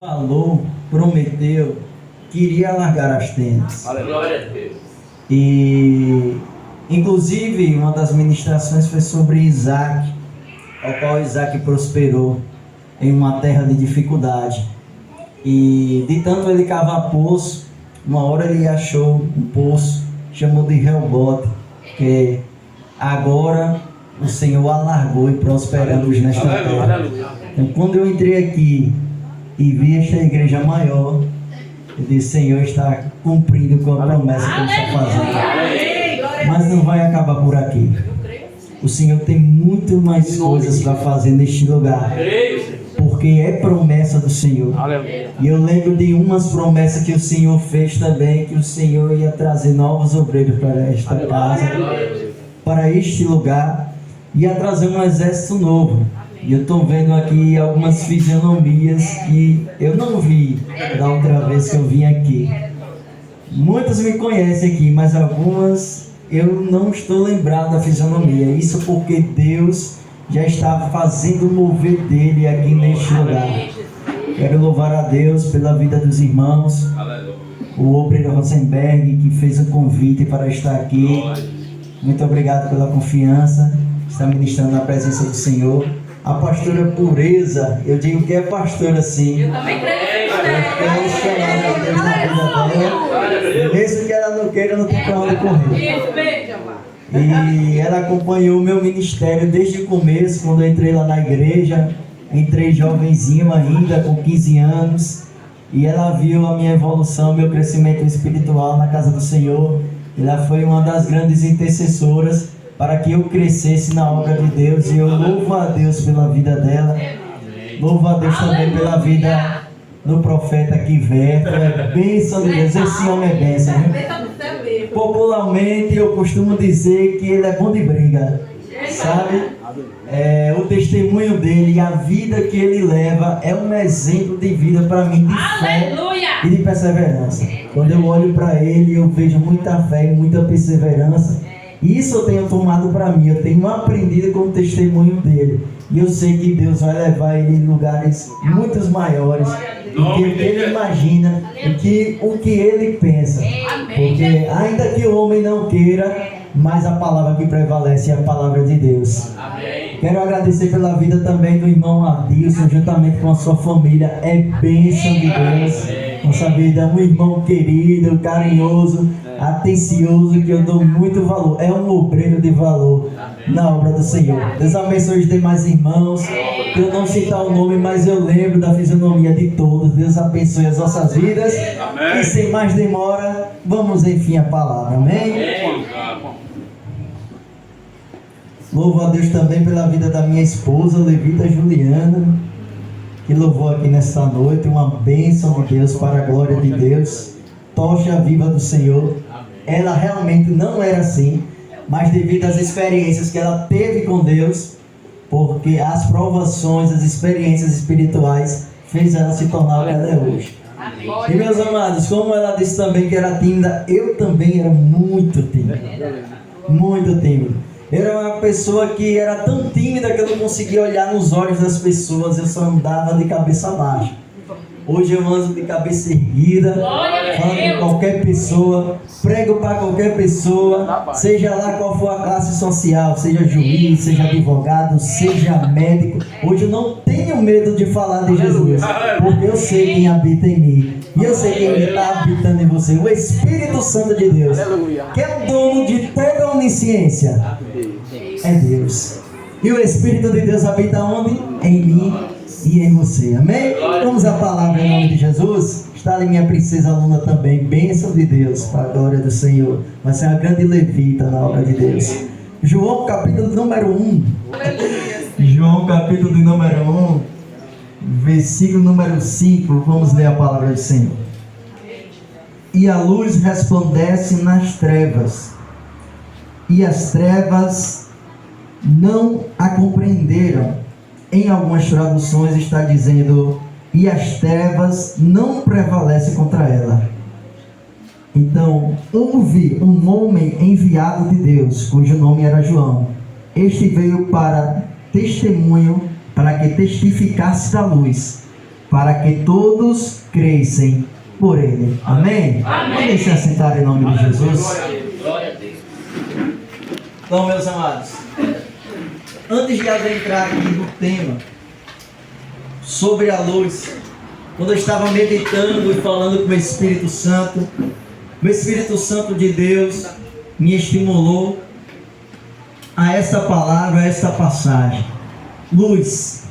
Falou, prometeu que iria largar as tendas. Glória a Deus. E, inclusive, uma das ministrações foi sobre Isaac, ao qual Isaac prosperou em uma terra de dificuldade. E de tanto ele cavar poço, uma hora ele achou um poço, chamou de Reobote, que agora o Senhor alargou e prosperamos nesta terra. Então, quando eu entrei aqui e vi esta igreja maior, eu disse: Senhor está cumprindo com a promessa que Ele está fazendo. Mas não vai acabar por aqui. O Senhor tem muito mais coisas para fazer neste lugar, porque é promessa do Senhor. E eu lembro de umas promessas que o Senhor fez também, que o Senhor ia trazer novos obreiros para esta casa, para este lugar, ia trazer um exército novo. E eu estou vendo aqui algumas fisionomias que eu não vi da outra vez que eu vim aqui. Muitos me conhecem aqui, mas algumas eu não estou lembrado da fisionomia. Isso porque Deus já estava fazendo o mover dele aqui neste lugar. Quero louvar a Deus pela vida dos irmãos. O obreiro Rosenberg, que fez o convite para estar aqui. Muito obrigado pela confiança. Está ministrando na presença do Senhor. A pastora Pureza, eu digo que é pastora sim. Eu também creio. Mesmo que ela não queira, não tem para onde correr. Isso mesmo. E ela acompanhou o meu ministério desde o começo, quando eu entrei lá na igreja. Entrei jovenzinho ainda, com 15 anos. E ela viu a minha evolução, meu crescimento espiritual na casa do Senhor. Ela foi uma das grandes intercessoras para que eu crescesse na obra de Deus. E eu louvo a Deus pela vida dela. Louvo a Deus também pela vida do profeta Quiverto. É bênção de Deus. Esse homem é bênção, né? Popularmente eu costumo dizer que ele é bom de briga, sabe? O testemunho dele e a vida que ele leva é um exemplo de vida para mim, de fé e de perseverança. Quando eu olho para ele, eu vejo muita fé e muita perseverança. Isso eu tenho tomado para mim, eu tenho aprendido com o testemunho dele. E eu sei que Deus vai levar ele em lugares muito maiores do que o que ele imagina, o que ele pensa. Porque ainda que o homem não queira, mas a palavra que prevalece é a palavra de Deus. Quero agradecer pela vida também do irmão Adilson, juntamente com a sua família. É bênção de Deus. Nossa vida é um irmão querido, carinhoso, atencioso, que eu dou muito valor. É um obreiro de valor na obra do Senhor. Deus abençoe os demais irmãos. Eu não citar o nome, mas eu lembro da fisionomia de todos. Deus abençoe as nossas vidas. E sem mais demora, vamos enfim à palavra. Amém? Louvo a Deus também pela vida da minha esposa, Levita Juliana, que louvou aqui nesta noite. Uma bênção de Deus para a glória de Deus. Tocha viva do Senhor. Ela realmente não era assim, mas devido às experiências que ela teve com Deus, porque as provações, as experiências espirituais fez ela se tornar o que ela é hoje. E meus amados, como ela disse também que era tímida, eu também era muito tímido. Muito tímido. Eu era uma pessoa que era tão tímida que eu não conseguia olhar nos olhos das pessoas, eu só andava de cabeça baixa. Hoje eu ando de cabeça erguida, falo com qualquer pessoa, prego para qualquer pessoa, seja lá qual for a classe social, seja juiz, seja advogado, seja médico. Hoje eu não tenho medo de falar de Jesus, porque eu sei quem habita em mim. E eu sei quem está habitando em você, o Espírito Santo de Deus, que é o dono de toda a onisciência. É Deus. E o Espírito de Deus habita onde? Em mim e em você. Amém? Vamos à palavra em nome de Jesus. Está ali minha princesa Luna também. Bênção de Deus para a glória do Senhor. Vai ser uma grande levita na obra de Deus. João capítulo número 1. João capítulo número 1, versículo número 5. Vamos ler a palavra do Senhor. E a luz resplandece nas trevas, e as trevas não a compreenderam. Em algumas traduções está dizendo: e as trevas não prevalecem contra ela. Então, houve um homem enviado de Deus, cujo nome era João. Este veio para testemunho, para que testificasse da luz, para que todos cresçem por Ele. Amém? Vamos se assentar em nome de Jesus. Glória a Deus. Então, meus amados, antes de adentrar aqui no tema sobre a luz, quando eu estava meditando e falando com o Espírito Santo de Deus me estimulou a esta palavra, a esta passagem. Luz.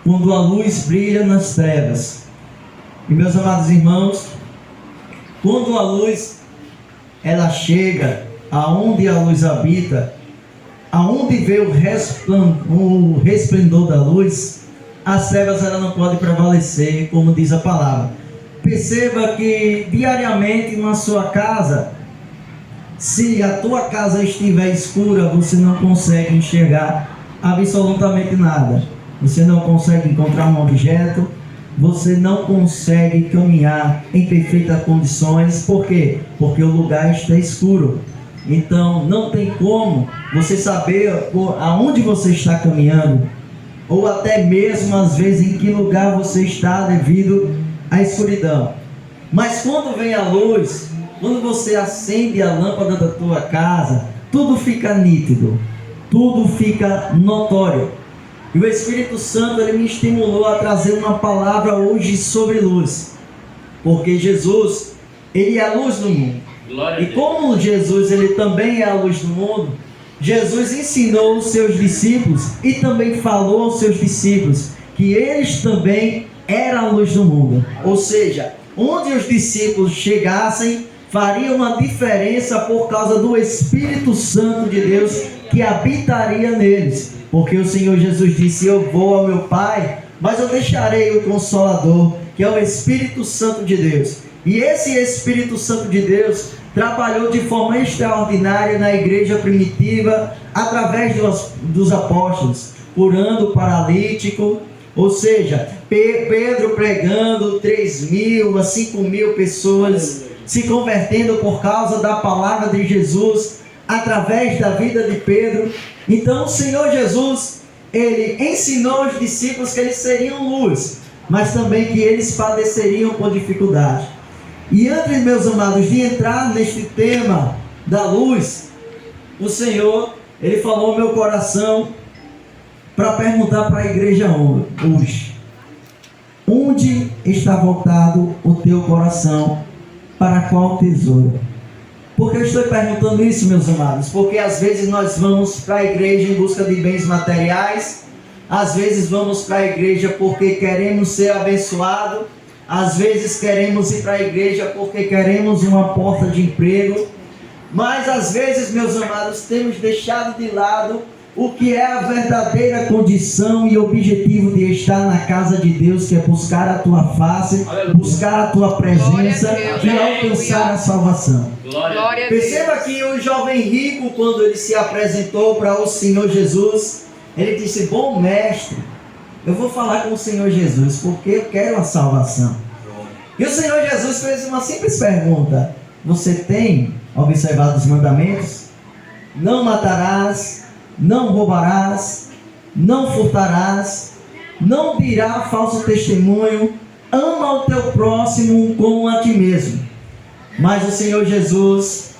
Quando a luz brilha nas trevas. E meus amados irmãos, quando a luz ela chega aonde a luz habita, aonde vê o resplendor da luz, as trevas ela não podem prevalecer, como diz a palavra. Perceba que diariamente na sua casa, se a tua casa estiver escura, você não consegue enxergar absolutamente nada. Você não consegue encontrar um objeto, você não consegue caminhar em perfeitas condições. Por quê? Porque o lugar está escuro. Então não tem como você saber aonde você está caminhando, ou até mesmo às vezes em que lugar você está devido à escuridão. Mas quando vem a luz, quando você acende a lâmpada da tua casa, tudo fica nítido, tudo fica notório. E o Espírito Santo ele me estimulou a trazer uma palavra hoje sobre luz, porque Jesus ele é a luz do mundo. E como Jesus ele também é a luz do mundo, Jesus ensinou os seus discípulos e também falou aos seus discípulos que eles também eram a luz do mundo. Ou seja, onde os discípulos chegassem, faria uma diferença por causa do Espírito Santo de Deus que habitaria neles. Porque o Senhor Jesus disse: eu vou ao meu Pai, mas eu deixarei o Consolador, que é o Espírito Santo de Deus. E esse Espírito Santo de Deus trabalhou de forma extraordinária na igreja primitiva, através dos apóstolos, curando o paralítico. Ou seja, Pedro pregando, 3.000 a 5.000 pessoas se convertendo por causa da palavra de Jesus, através da vida de Pedro. Então o Senhor Jesus, ele ensinou aos discípulos que eles seriam luz, mas também que eles padeceriam por dificuldade. E antes, meus amados, de entrar neste tema da luz, o Senhor, ele falou ao meu coração para perguntar para a igreja hoje: onde está voltado o teu coração? Para qual tesouro? Por que eu estou perguntando isso, meus amados? Porque às vezes nós vamos para a igreja em busca de bens materiais, às vezes vamos para a igreja porque queremos ser abençoados, às vezes queremos ir para a igreja porque queremos uma porta de emprego, mas às vezes, meus amados, temos deixado de lado o que é a verdadeira condição e objetivo de estar na casa de Deus, que é buscar a tua face, buscar a tua presença e alcançar a salvação. Perceba que o jovem rico, quando ele se apresentou para o Senhor Jesus, ele disse: bom mestre, eu vou falar com o Senhor Jesus porque eu quero a salvação. E o Senhor Jesus fez uma simples pergunta: você tem observado os mandamentos? Não matarás, não roubarás, não furtarás, não dirá falso testemunho, ama o teu próximo como a ti mesmo. Mas o Senhor Jesus,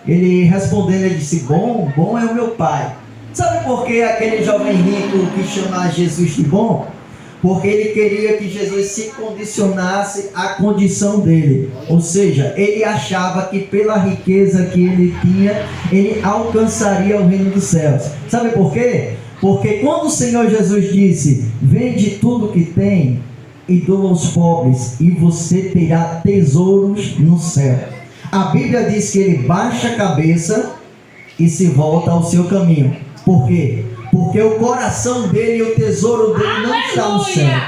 ele respondendo, ele disse: bom é o meu Pai. Sabe por que aquele jovem rico quis chamar Jesus de bom? Porque ele queria que Jesus se condicionasse à condição dele. Ou seja, ele achava que pela riqueza que ele tinha, ele alcançaria o reino dos céus. Sabe por quê? Porque quando o Senhor Jesus disse: vende tudo que tem e doa aos pobres, e você terá tesouros no céu. A Bíblia diz que ele baixa a cabeça e se volta ao seu caminho. Por quê? Porque o coração dele e o tesouro dele não está no céu.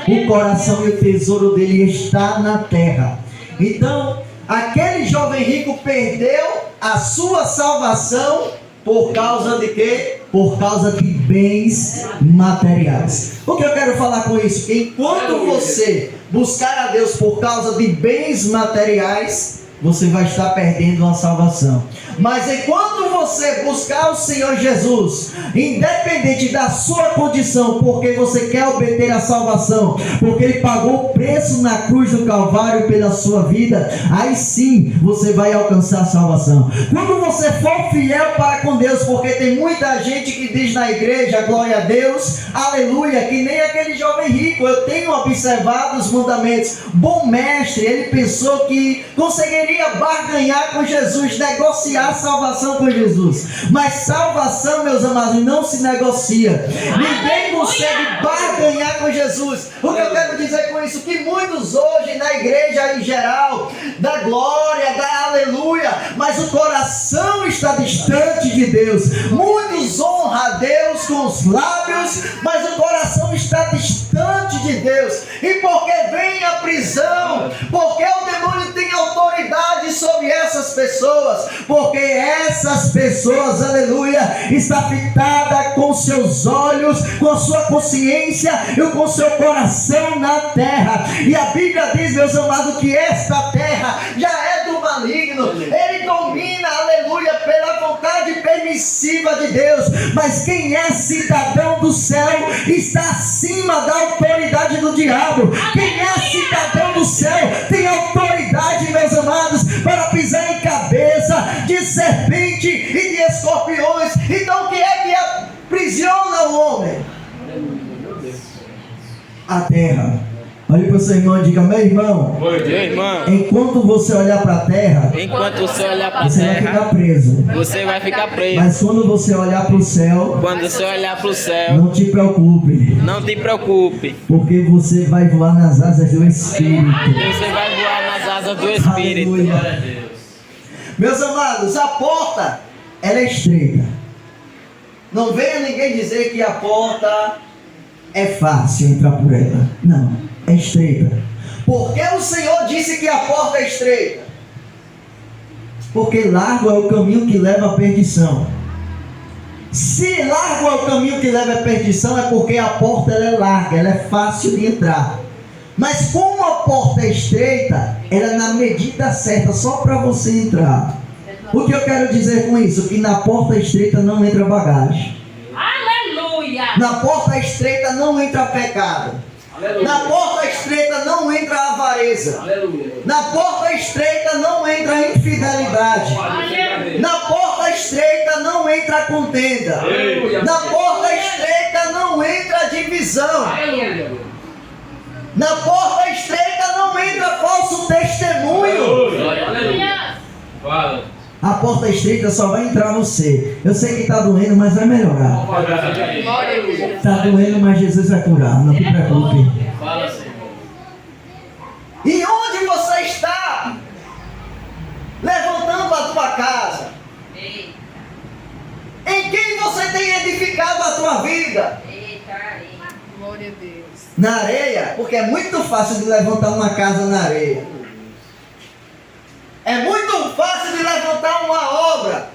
O coração e o tesouro dele está na terra. Então, aquele jovem rico perdeu a sua salvação por causa de quê? Por causa de bens materiais. O que eu quero falar com isso? Enquanto você buscar a Deus por causa de bens materiais, você vai estar perdendo a salvação. Mas enquanto você buscar o Senhor Jesus, independente da sua condição, porque você quer obter a salvação, porque Ele pagou o preço na cruz do Calvário pela sua vida, aí sim você vai alcançar a salvação. Quando você for fiel para com Deus, porque tem muita gente que diz na igreja, glória a Deus, aleluia, que nem aquele jovem rico, eu tenho observado os mandamentos. Bom mestre, ele pensou que conseguiria barganhar com Jesus, negociar a salvação com Jesus. Mas salvação, meus amados, não se negocia. Ninguém consegue barganhar com Jesus. O que eu quero dizer com isso? Que muitos hoje na igreja em geral, da glória, da aleluia, mas o coração está distante de Deus. Muitos honram a Deus com os lábios, mas o coração está distante de Deus. E porque vem a prisão, porque o demônio tem autoridade sobre essas pessoas, porque essas pessoas, aleluia, está fitada com seus olhos, com sua consciência e com seu coração na terra. E a Bíblia diz, meus amados, que esta terra já é do maligno. Ele domina, aleluia, pela vontade permissiva de Deus. Mas quem é cidadão do céu está acima da autoridade do diabo. Quem é cidadão do céu tem autoridade, meus amados, para pisar em cabeça de serpente e de escorpiões. Então o que é que aprisiona o homem? A terra. Olhe para o seu irmão e diga: meu irmão, enquanto você olhar para a terra, você vai ficar preso. Você vai ficar preso. Mas quando você olhar para o céu, não te preocupe. Não te preocupe. Porque você vai voar nas asas do Espírito. Você vai voar nas asas do Espírito. Aleluia. Meus amados, a porta, ela é estreita. Não venha ninguém dizer que a porta é fácil entrar por ela. Não, é estreita. Porque o Senhor disse que a porta é estreita? Porque largo é o caminho que leva à perdição. Se largo é o caminho que leva à perdição, é porque a porta ela é larga, ela é fácil de entrar. Mas como a porta é estreita, ela é na medida certa, só para você entrar. O que eu quero dizer com isso? Que na porta estreita não entra bagagem. Aleluia! Na porta estreita não entra pecado. Aleluia. Na porta estreita não entra avareza. Aleluia. Na porta estreita não entra infidelidade. Aleluia. Na porta estreita não entra contenda. Aleluia. Na porta estreita não entra divisão. Aleluia. Na porta estreita não entra falso testemunho. Aleluia. A porta estreita só vai entrar você. Eu sei que está doendo, mas vai melhorar. Está doendo, mas Jesus vai curar. Não te preocupe. E onde você está? Levantando a tua casa. Em quem você tem edificado a tua vida? Glória a Deus. Na areia? Porque é muito fácil de levantar uma casa na areia. É muito fácil de levantar uma obra.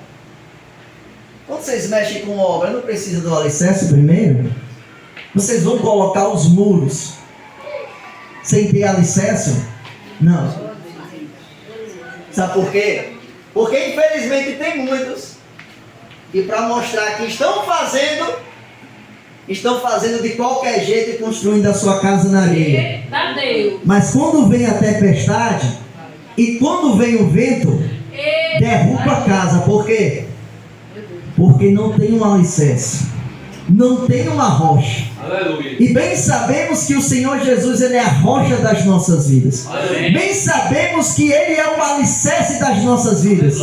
Quando vocês mexem com obra, não precisa do alicerce primeiro? Vocês vão colocar os muros sem ter alicerce? Não. Sabe por quê? Porque infelizmente tem muitos que para mostrar que estão fazendo de qualquer jeito e construindo a sua casa na areia. Mas quando vem a tempestade e quando vem o vento, derruba a casa. Por quê? Porque não tem um alicerce, não tem uma rocha. Aleluia. E bem sabemos que o Senhor Jesus, Ele é a rocha das nossas vidas. Aleluia. Bem sabemos que Ele é o alicerce das nossas vidas.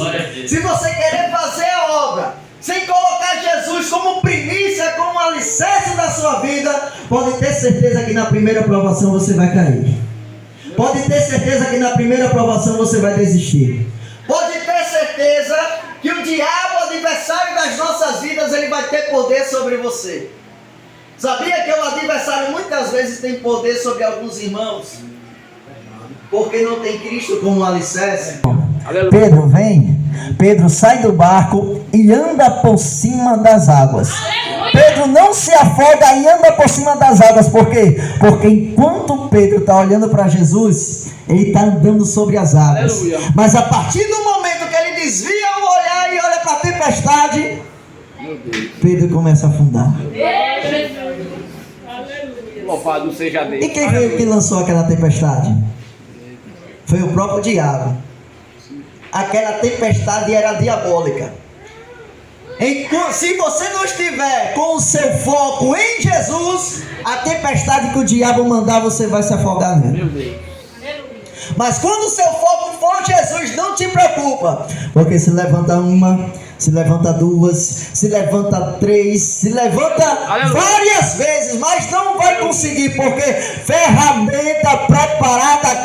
Se você querer fazer a obra sem colocar Jesus como primícia, como alicerce da sua vida, pode ter certeza que na primeira provação você vai cair. Pode ter certeza que na primeira provação você vai desistir. Pode ter certeza que o diabo, adversário das nossas vidas, ele vai ter poder sobre você. Sabia que o adversário muitas vezes tem poder sobre alguns irmãos? Porque não tem Cristo como alicerce. Pedro, vem. Pedro sai do barco e anda por cima das águas. Pedro não se afoga e anda por cima das águas. Por quê? Porque enquanto quando Pedro está olhando para Jesus, ele está andando sobre as águas. Aleluia. Mas a partir do momento que ele desvia o olhar e olha para a tempestade, Pedro começa a afundar. Louvado seja Deus. E quem foi que lançou aquela tempestade? Foi o próprio diabo. Aquela tempestade era diabólica. Enquanto, se você não estiver com o seu foco em Jesus, a tempestade que o diabo mandar, você vai se afogar nela. Meu Deus. Mas quando o seu foco for Jesus, não te preocupa, porque se levanta uma, se levanta duas, se levanta três, se levanta várias vezes, mas não vai conseguir, porque ferramenta preparada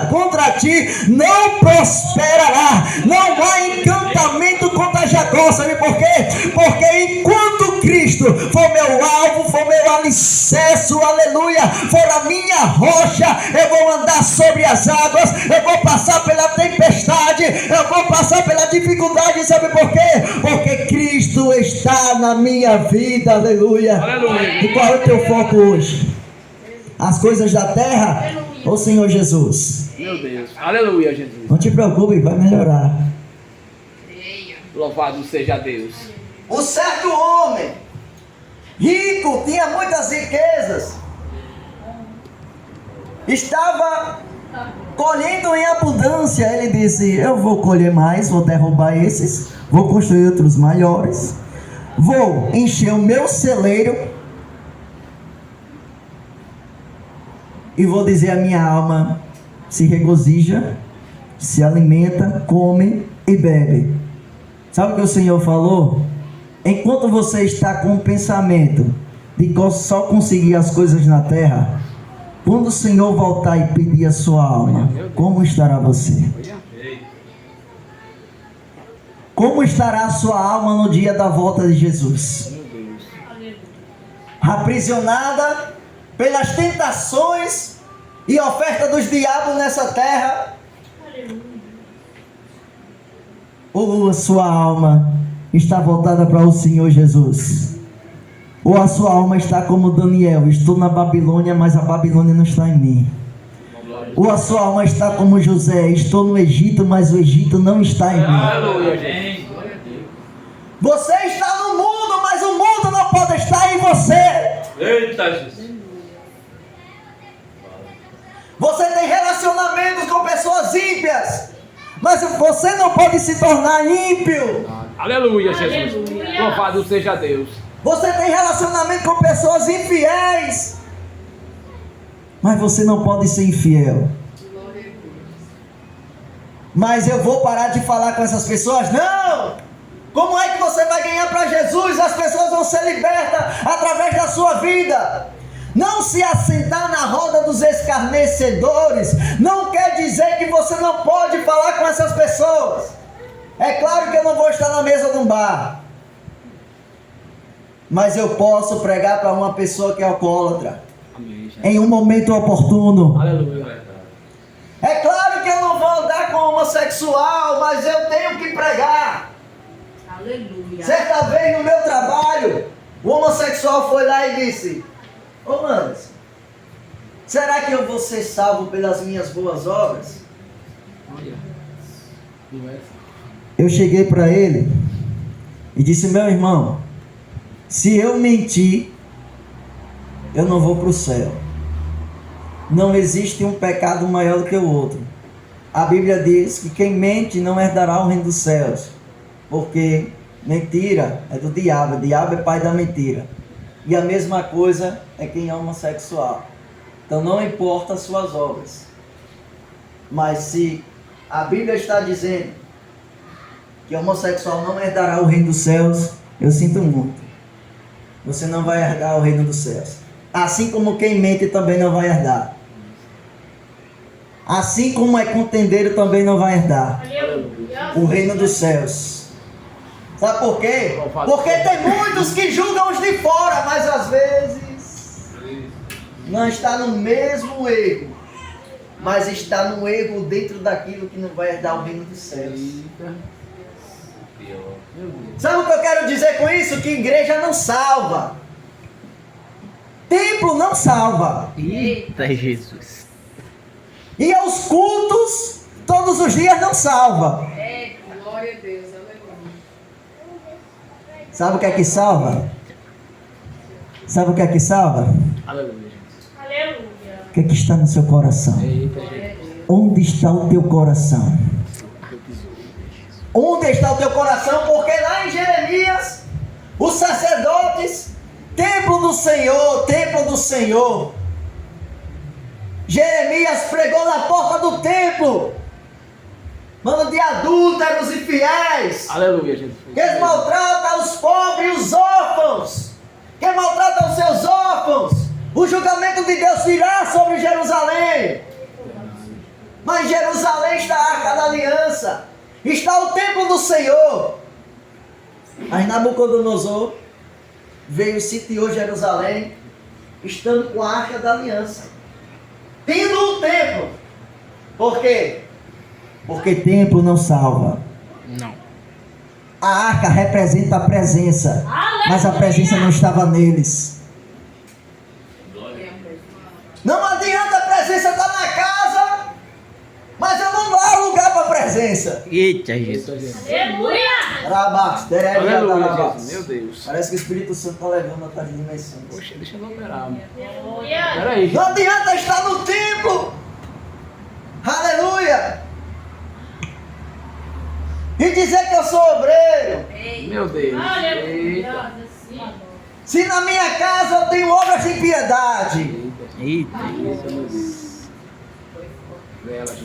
contra ti não prosperará. Não há encantamento contra Jacó, sabe por quê? Porque enquanto Cristo for meu alvo, for meu alicerce, aleluia, for a minha rocha, eu vou andar sobre as águas, eu vou passar pela tempestade, eu vou passar pela dificuldade, sabe por quê? Porque Cristo está na minha vida, aleluia. Aleluia. E qual é o teu foco hoje? As coisas da terra ou o Senhor Jesus? Meu Deus. Aleluia, Jesus. Não te preocupe, vai melhorar. Louvado seja Deus. O certo homem, rico, tinha muitas riquezas, estava colhendo em abundância. Ele disse: eu vou colher mais, vou derrubar esses, vou construir outros maiores, vou encher o meu celeiro e vou dizer à minha alma: se regozija, se alimenta, come e bebe. Sabe o que o Senhor falou? Enquanto você está com o pensamento de só conseguir as coisas na terra, quando o Senhor voltar e pedir a sua alma, como estará você? Como estará a sua alma no dia da volta de Jesus? Aprisionada pelas tentações e oferta dos diabos nessa terra? Ou a sua alma está voltada para o Senhor Jesus? Ou a sua alma está como Daniel: estou na Babilônia, mas a Babilônia não está em mim. Ou a sua alma está como José: estou no Egito, mas o Egito não está em mim. Aleluia, gente. Você está no mundo, mas o mundo não pode estar em você. Eita, Jesus. Você tem relacionamentos com pessoas ímpias, mas você não pode se tornar ímpio. Aleluia, Jesus. Louvado seja Deus. Você tem relacionamento com pessoas infiéis, mas você não pode ser infiel. Mas eu vou parar de falar com essas pessoas? Não! Como é que você vai ganhar para Jesus? As pessoas vão ser libertas através da sua vida. Não se assentar na roda dos escarnecedores não quer dizer que você não pode falar com essas pessoas. É claro que eu não vou estar na mesa de um bar, mas eu posso pregar para uma pessoa que é alcoólatra. Amém. Em um momento oportuno. Aleluia. É claro que eu não vou andar com homossexual, mas eu tenho que pregar. Aleluia. Certa vez no meu trabalho, o homossexual foi lá e disse: ô Manos, será que eu vou ser salvo pelas minhas boas obras? Eu cheguei para ele e disse: meu irmão, se eu mentir, eu não vou para o céu. Não existe um pecado maior do que o outro. A Bíblia diz que quem mente não herdará o reino dos céus, porque mentira é do diabo, o diabo é pai da mentira. E a mesma coisa é quem é homossexual. Então não importa as suas obras, mas se a Bíblia está dizendo que homossexual não herdará o reino dos céus, eu sinto muito, você não vai herdar o reino dos céus. Assim como quem mente também não vai herdar. Assim como é contendeiro também não vai herdar o reino dos céus. Sabe por quê? Porque tem muitos que julgam os de fora, mas às vezes não está no mesmo erro, mas está no erro dentro daquilo que não vai herdar o reino dos céus. Sabe o que eu quero dizer com isso? Que igreja não salva. Templo não salva. Eita, Jesus. E aos cultos, todos os dias não salva. Glória a Deus, aleluia. Sabe o que é que salva? Sabe o que é que salva? Aleluia, Jesus. O que é que está no seu coração? Eita, Jesus. Onde está o teu coração? Onde está o teu coração? Porque lá em Jeremias, os sacerdotes, templo do Senhor. Jeremias pregou na porta do templo, mano de adúlteros e fiéis, Aleluia, Jesus. que maltrata os pobres e os órfãos, que maltrata os seus órfãos. O julgamento de Deus virá sobre Jerusalém. Mas em Jerusalém está a Arca da Aliança, está o templo do Senhor. Mas Nabucodonosor veio e sitiou Jerusalém, estando com a Arca da Aliança, tendo o templo. Por quê? Porque templo não salva. Não. A arca representa a presença, mas a presença não estava neles. Não adianta a presença estar na casa, mas eu não dou lugar para a presença. Eita, Jesus. Rabás, Aleluia, Jesus. Meu Deus. Parece que o Espírito Santo está levando a outras dimensões. Poxa, deixa eu operar, mano. Peraí. Não adianta estar no templo. Aleluia. E dizer que eu sou obreiro. Meu Deus. Eita. Se na minha casa eu tenho obras de piedade. Eita, Jesus.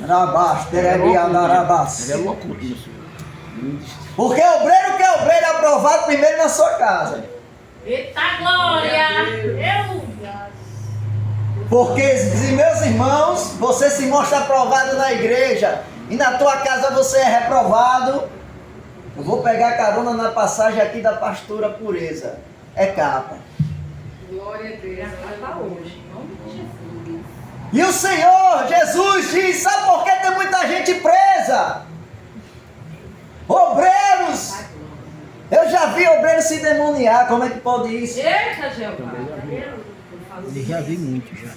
Rabás, terebiandarabás. É loucura, meu Senhor. Porque obreiro que é obreiro é aprovado primeiro na sua casa. Eita glória! Porque, meus irmãos, você se mostra aprovado na igreja e na tua casa você é reprovado. Eu vou pegar carona na passagem aqui da pastora Pureza. É capa. Glória a Deus, ela está hoje. Em nome de Jesus. E o Senhor Jesus diz: sabe por que tem muita gente presa? Obreiros. Eu já vi obreiros se demoniar. Como é que pode isso? Eita, Jeová. Eu já vi muito já.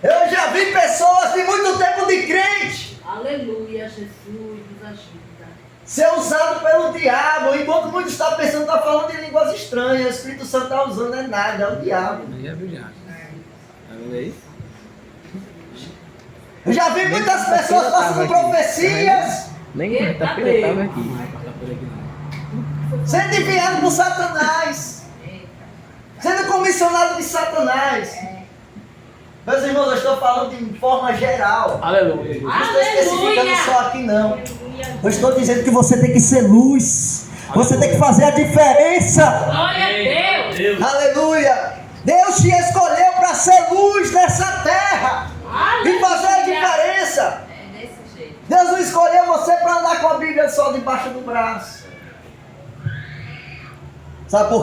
Eu já vi pessoas de muito tempo de crente Aleluia, Jesus, nos ajuda. ser usado pelo diabo. Enquanto muitos estão pensando que está falando em línguas estranhas, o Espírito Santo está usando, é nada, é o diabo. Eu já vi já. Tá vendo aí? Eu já vi muitas pessoas passando profecias, Nem quarta-feira eu tava aqui. Quarta-feira aqui não. sendo enviado por Satanás, sendo comissionado de Satanás. Meus irmãos, eu estou falando de forma geral. Aleluia. Não estou especificando só aqui não. Eu estou dizendo que você tem que ser luz. Você tem que fazer a diferença. Glória a Deus. Aleluia. Deus te escolheu para ser luz nessa terra e fazer a diferença. É desse jeito. Deus não escolheu você para andar com a Bíblia só debaixo do braço. Sabe por quê?